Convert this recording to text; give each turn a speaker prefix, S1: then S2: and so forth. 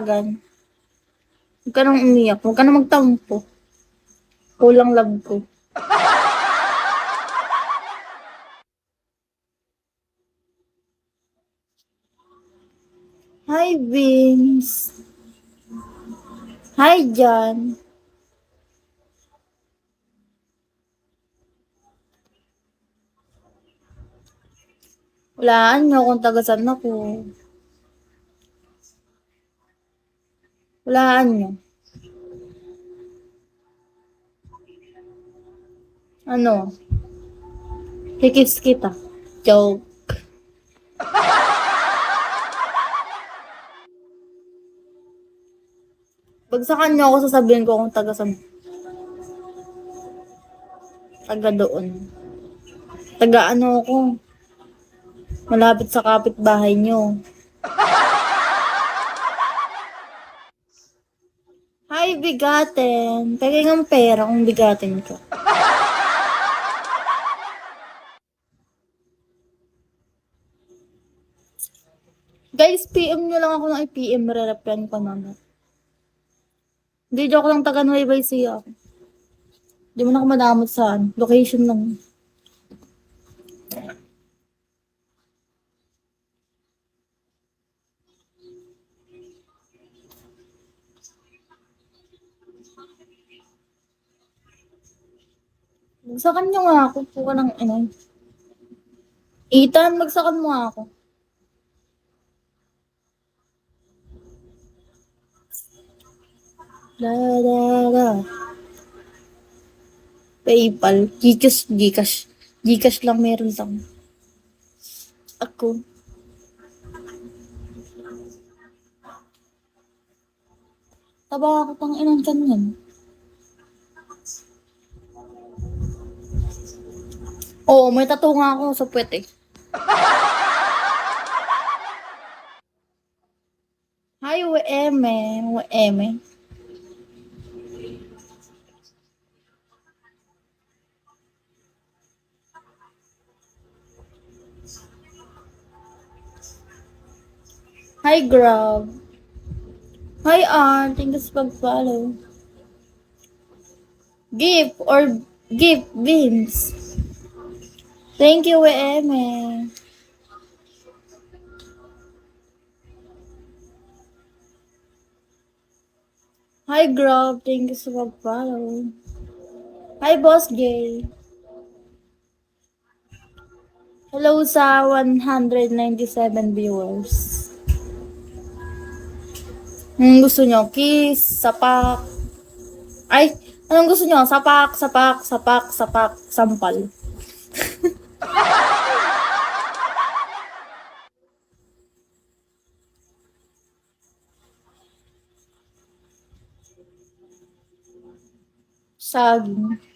S1: Huwag ka nang umiyak, huwag ka nang magtampo. Kulang love ko. Hi, Vince. Hi, Jan. Walaan nyo kung taga-saan ako. Walaan nyo. Ano? Kikis kita. Joke. Bagsakan nyo ako, sasabihin ko kung taga-saan. Taga doon. Taga ano ako. Malapit sa kapitbahay nyo. Hi, bigatin. Pagay ng pera kung bigatin ko. Guys, PM nyo lang ako ng i-PM. Re-replyan ko naman. Hindi, joke lang, taga Nueva Ecija ako. Hindi mo na ako madamot saan. Location lang. Magsakan nyo nga ako. Puka ng ano. Ethan, magsakan mo nga ako. La la la. PayPal. Gcash, Gcash. Gcash lang meron lang. Ako. Taba ako pang inan kanyan. Oo, may tattoo nga ako sa puwet eh. Hi, WM. WM. Hi, Grab. Hi, Art. Thank you sa pag-follow. Gift or gift, Vince. Thank you, WM. Hi, Grab. Thank you sa pag-follow. Hi, Boss Gay. Hello sa 197 viewers. Gusto nyo? Kiss, sapak. Ay, anong gusto nyo? Sapak, sapak, sapak, sapak, sampal. Saging.